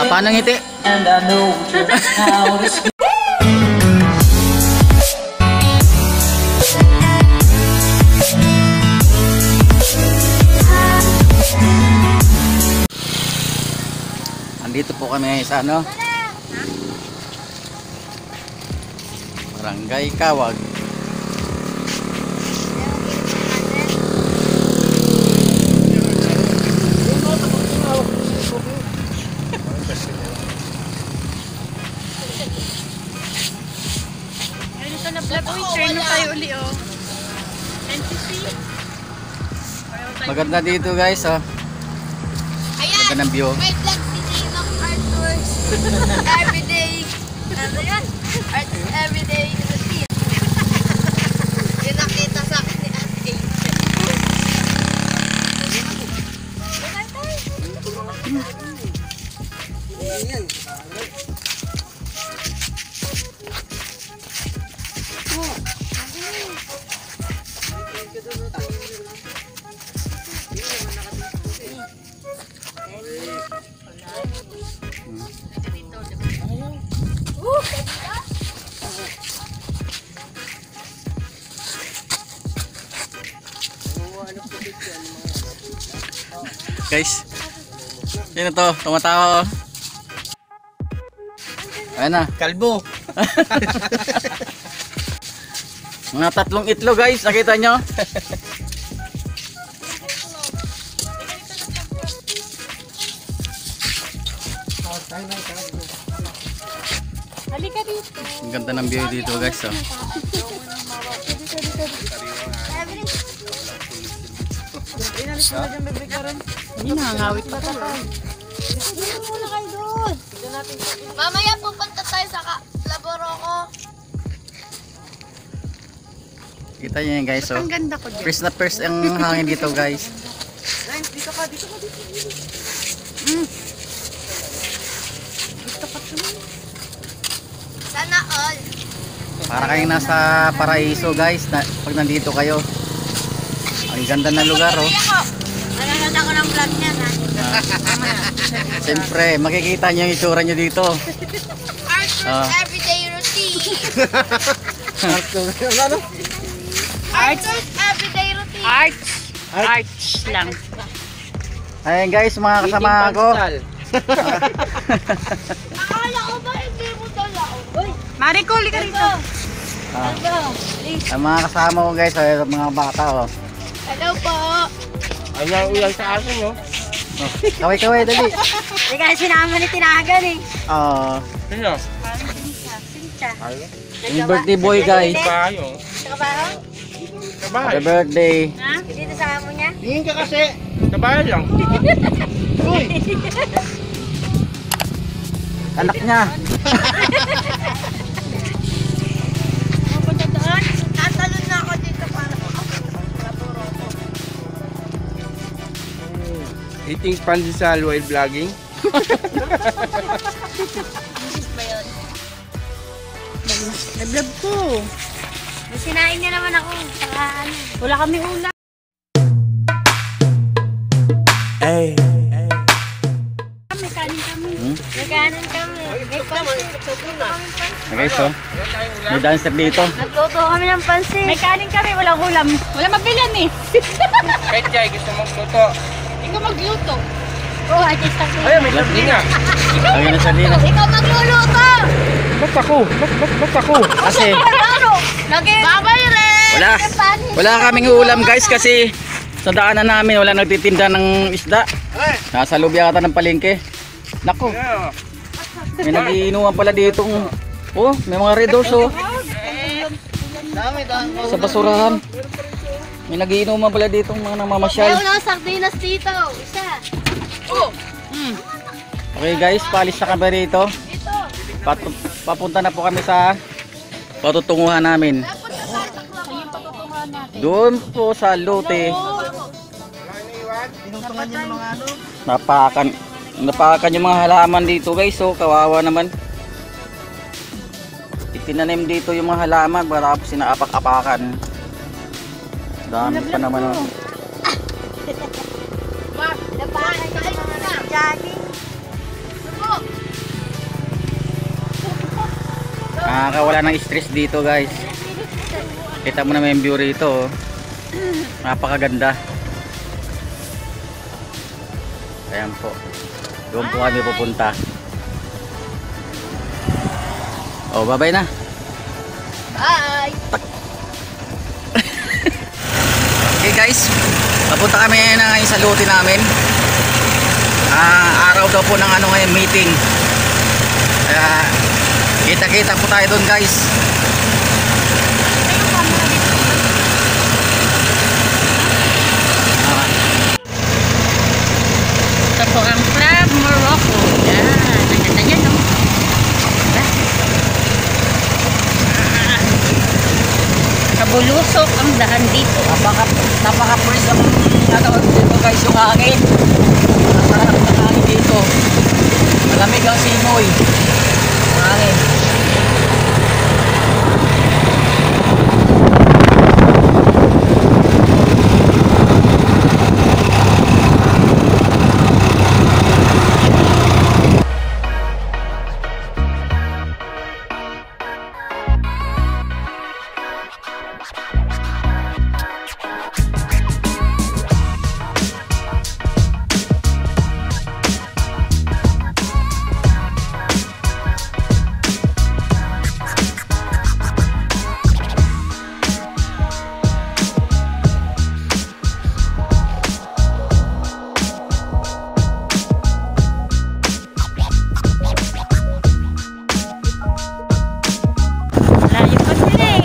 Paano ngiti? And I know just how to Andito po kami sa ano? Barangay Kawag. Dito na vlog. Uy, turn na tayo uli oh. NCC. Maganda dito guys oh. Maganda ng view. May vlog si Ninong Arthur's everyday. Ano yun? Arthur's everyday routine. Yung nakita sa akin ni Ate. Guys, sino to? Tumatawa oh. Ayan na. Kalbo. Mga 3 itlog guys, nakita nyo? Halika dito. Ang ganda ng view dito guys oh. Hindi nangangawit pa tayo. Mamaya pupunta tayo sa Laboroco. Kita nyo yan guys oh. Ang ganda ko dyan. First na first ang hangin dito guys. Dito ka. Gusto ko ito. Sana all. Para kayong nasa paraiso guys na, pag nandito kayo. Ang ganda ng lugar oh. Nanonood ako ng vlog niya ha. Siyempre, makikita nyo yung itsura nyo dito. Arthur's everyday routine. Arthur's everyday routine. Arts lang. Ayan guys, mga kasama ko. Akala ko ba hindi mo dala? Uy, Maricol, ka rito. Ang mga kasama ko guys, ay mga bata oh. hello po. Ayaw uyan sa akin, no? Kaway-kaway, dali. Hindi ka sinama ni Tinagan eh. Sino? Sincha. Yung birthday boy guys. Bayo. Trabaho? Kabahay. Happy birthday. Ha? Dito sa amo niya? Tingin ka kasi. Kabahay lang. Uy! Anak niya. Pupunta doon? Tatalon na ako dito para Eating pandesal while vlogging. Nag-vlog ko. sinain niya naman ako. Saka ano. Wala kami ulam. Hey. May kanin kami. May kanin kami. May pansit. Okay, so may dancer dito. Nagluto kami ng pansit. May kanin kami, walang ulam. Wala mabilan eh. Kahit Jai, gusto mong luto. Ikaw magluto. Oh, I just have to. Ay, may sabi nga. Lagyan na sa dito. Ikaw magluluto! Ba't ako? Ba't ako? Kasi Ano? Lagi. Babay rin! wala kaming ulam guys kasi sa daanan namin wala nagtitinda ng isda. Nasa loob yata ng palengke. Nako, may nagiinuman pala dito. Oh, may mga redos oh. Sa basurahan. May nagiinuman pala dito mga namamasyal. Ayaw na sardinas dito. Isa. Okay guys, paalis na kami rito. Papunta na po kami sa patutunguhan namin. Doon po sa lote. Napakan yung mga halaman dito guys. So kawawa naman. Itinanim dito yung mga halaman para tapos sinaapak-apakan. Dami pa naman. Napakan yung mga jogging. Nakakawala ng stress dito guys. Kita mo naman yung view rito, oh. Napakaganda. Ayan po. Doon po kami pupunta. Oh, bye-bye na. Bye! Okay guys, papunta kami na ngayon sa lote namin. Araw daw po ng ngayon meeting. Kaya kita-kita po tayo doon guys. Ito po ang Club Morocco. Yan. Ang ganda yan, no? Kabulusok ang dahan dito. Napaka-fresh ang dito guys yung hangin. Masarap ang hangin dito. Malamig ang simoy. Hangin. Layo pa sila eh.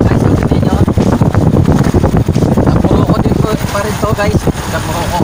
Guys, tingnan nyo. Kapuroko din po pa rin to guys. Kapuroko.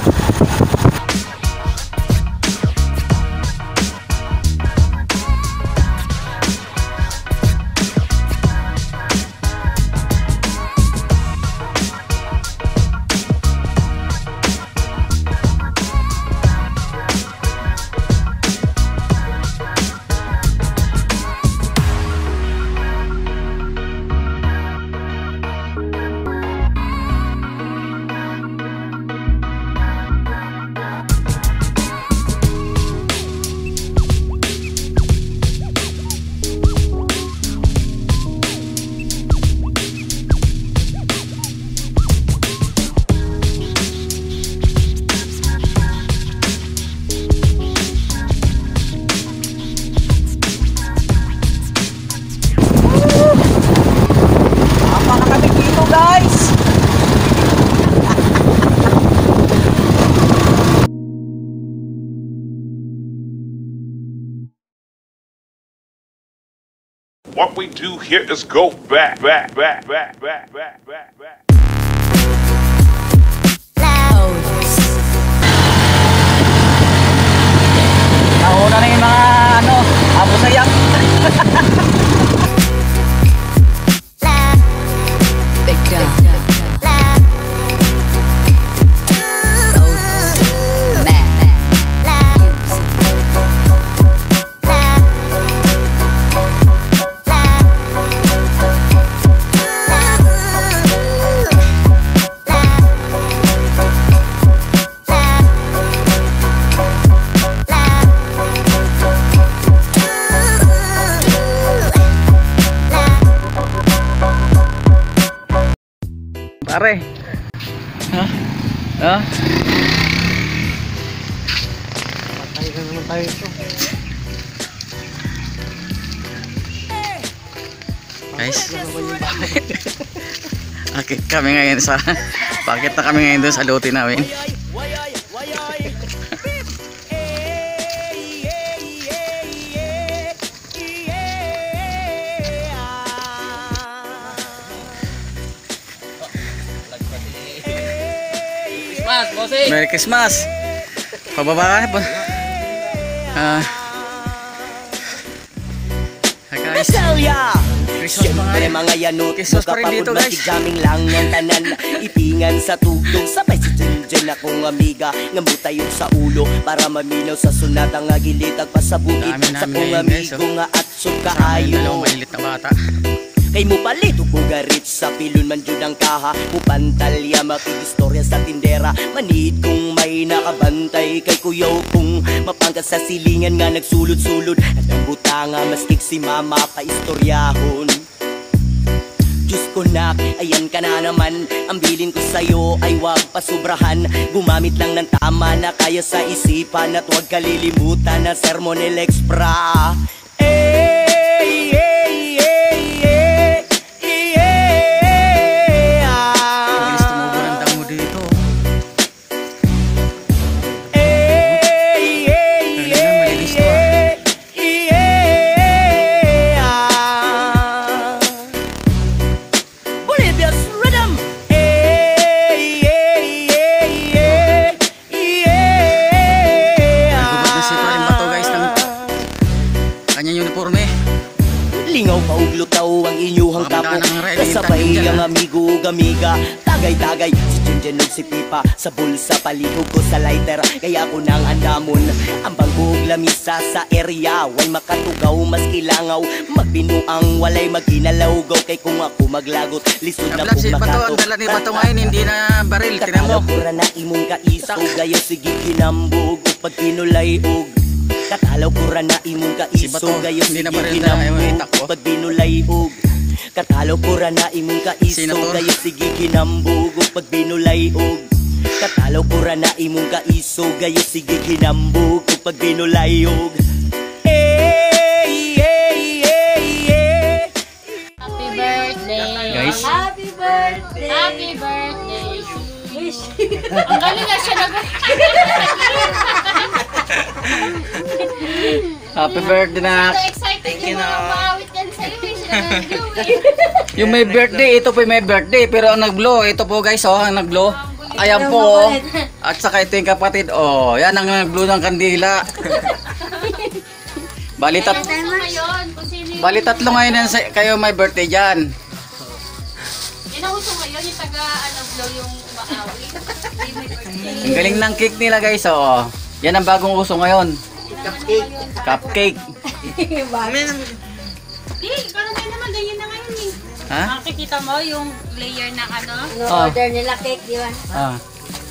Napakakabig dito guys. What we do here is go back. Nauna na yung mga abo sayak. Pare. Ha? Ha? Patay na naman tayo ito. Guys. Akit kami ngayon sa bakit na kami ngayon doon sa lote namin. Merry Christmas. Pababa ka na po. Guys. Christmas mga yanot, Christmas pa rin dito guys. Matigdaming lang ang tanan, ipingan sa tugtog, sabay si Junjun akong amiga, ngamuta yung sa ulo, para maminaw sa sunat ang agilitag pasabugit, Dami sa namin kong ngayon, guys, amigo nga at sukaayo. Dalawang malilit na bata. Kay mo palito ko garit sa pilon man jud ang kaha. Mupantalya makikistorya sa tindera. Manid kung may nakabantay kay kuyaw kung mapangkat sa silingan nga nagsulod-sulod. At ang butanga maskik si mama paistoryahon. Diyos ko nak, ayan ka na naman. Ang bilin ko sa'yo ay wag pasubrahan. Gumamit lang ng tama na kaya sa isipan. At wag kalilimutan na sermon el expra. Mabilis tumubo ng damo dito. Malinis to. Bolivia's rhythm. Nagubad na si Paring Bato guys ng kanyang uniforme. Lingaw pauglo tao ang inyuhang kapo. Pamandaan ng red, Kasabay yung ang amigo gamiga. Tagay-tagay si Junjun ug si Pipa. Sa bulsa palihog ko sa lighter. Kaya ako nang andamon. Ang bangkog lamisa sa area. Way makatugaw mas kilangaw. Magbinuang walay magkinalawgaw. Kay kung ako maglagot lisod na Nablog si kong Bato. makato. Ang dala ni Bato ngayon hindi na baril. Tinan mo. Katalaw na imong kaiso. Gaya sige kinambog. Ug pag kinulay og katalaw ko na imong Si kaiso. Bato, Gaya hindi sige na baril na, kinambog. takbo. Pag binulay og katalaw ko na imong kaiso. Senator. Gaya sige kinambog. Ug pag binulay og katalaw ko na imong kaiso. Gaya sige kinambog. Ug pag binulay og Happy birthday. Guys, Happy birthday! Happy birthday. Wish. Ang galing nga siya happy birthday na. excited yung mga maawit yan sa'yo. Sila nag-blow eh. Yung may birthday, ito po yung may birthday. Pero ang nag-blow, ito po guys, oh, ang nag-blow. Ayan po, oh. At saka ito yung kapatid, oh. Yan ang nag-blow ng kandila. Bali, Ngayon, kung sino yung... bali tatlo ngayon yan kayo may birthday dyan. Yun ang uso ngayon, yung taga-blow yung maawit. Ang galing ng cake nila guys, oh. Yan ang bagong uso ngayon. Cupcake. Di, parang kayo naman, ganyan na ngayon eh. Ha? Makikita mo yung layer ng ano? No-order nila cake, di ba? Ah.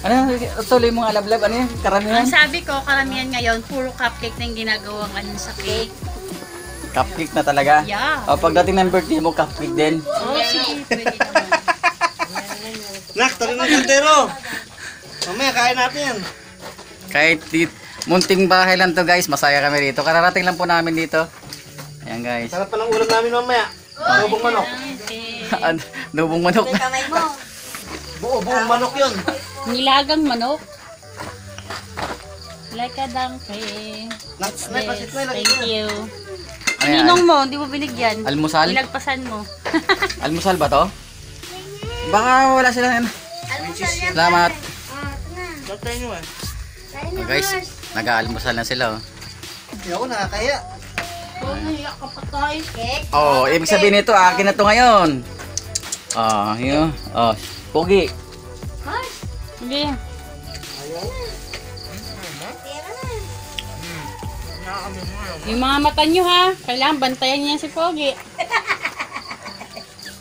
Ano, tuloy mong alablab, ano yun? Karamihan? Ang sabi ko, karamihan ngayon, puro cupcake na yung ginagawang ano sa cake. Cupcake na talaga? Yeah. O, pagdating ng birthday mo, cupcake din. Oh, sige, pwede naman. Nak, tali ng kaldero. Mamaya, kain natin yan. Kahit munting bahay lang to guys, masaya kami dito. Kararating lang po namin dito. Ayan guys. Sarap pa ng ulam namin mamaya. Buong manok. Okay. Dubong manok. Kamay mo. Buong manok yun. Nilagang manok. Like a donkey. Yes, Thank you. Ano yan? Ninong mo, hindi mo binigyan. Almusal? Ilagpasan mo. Almusal ba to? Baka wala silang... Almusal yan. Salamat. Tatay nyo eh. Kain Oh, guys, nag-aalmusal na sila. Oh. Hindi ako nakakaya. Oh, nahiya ka pa tayo. Cake. Oh, ibig sabihin nito, akin na to ngayon. Oh, yun. Oh, pogi. Sige. Yung mga mata nyo ha, kailangan bantayan niya si Pogi.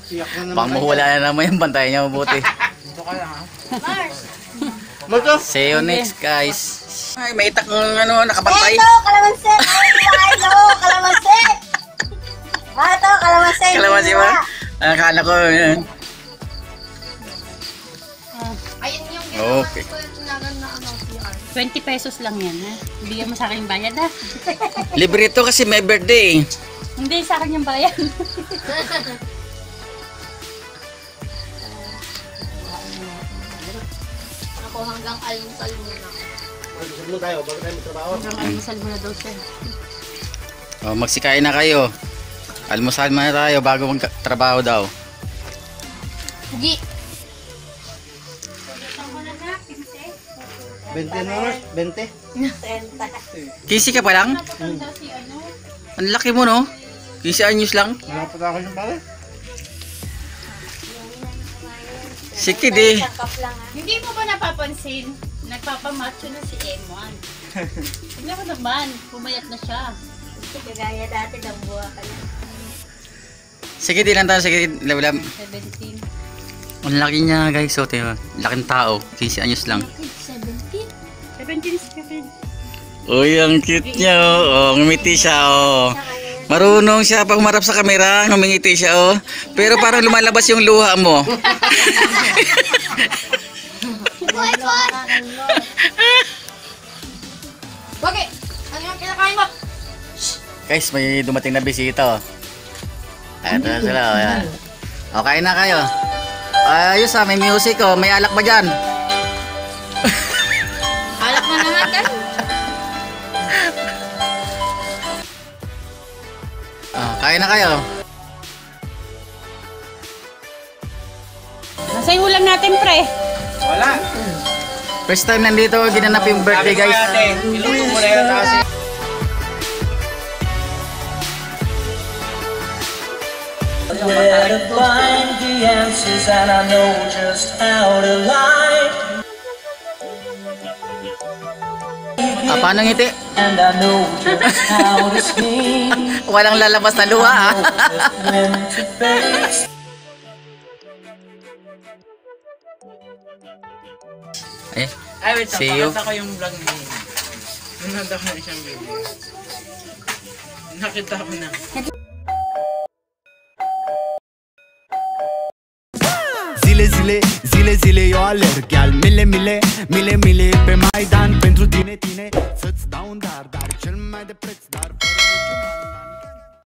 Siyak na naman. Baka mahula na naman yung bantayan niya mabuti. Ito kaya ha. Mars. Mato. See you next guys. Ay, may itak ng ano, nakabantay. Ito, kalamansi. Ito, kalamansi. Ito, kalamansi. Kalamansi ba? Akala ko yun. Ayun yung Okay. 20 pesos lang yan ha. Bigyan mo sa akin yung bayad ha. Libre ito kasi may birthday. Hindi, sa akin yung bayad. Ako hanggang almusal muna. Gusto mo tayo, bago tayo magtrabaho. Hanggang almusal mo na daw siya. Oh, magsikain na kayo. Almusal muna tayo bago magtrabaho daw. Pogi. 20 na Mars, 20. Kisi ka pa lang? Ang laki mo no? Kisi anyos lang? Wala pa ako yung pare. Sikid eh. Hindi mo ba napapansin? Nagpapamacho na si M1. Tignan mo naman, pumayat na siya. Kagaya dati ng buha ka na. Sige, di lang tayo. Sige, ulam. 17. Ang laki niya guys. So, tayo. Laking tao. 15 anyos lang. 17 is kapit. Uy, ang cute niya. Oh, ngumiti siya. Oh. Marunong siya pag marap sa kamera. Ngumingiti siya. Oh. Pero parang lumalabas yung luha mo. Bakit? Ano yung kinakain mo? Guys, may dumating na bisita. Oh. Eto na sila. Oh, yan. O, kain na kayo. Ayos may music. Oh. May alak ba dyan? Alak na naman ka. Kain na kayo. Nasa yung ulam natin, pre. First time nandito, ginanap yung birthday guys. Iluto mo na yan kasi. Where to find the answers, and I know just how to lie. Paano ngiti? And I know just how to speak. Walang lalabas na luha. When to face. Wait, see you. Nakita ko yung vlog niya. Nanonood ako ng isang video. Nakita ko na. Zile, zile, zile, zile eu alerg Iar mile, mile, mile, mile pe Maidan Pentru tine, tine, să-ți dau un dar Dar cel mai de preț, dar fără niciun ban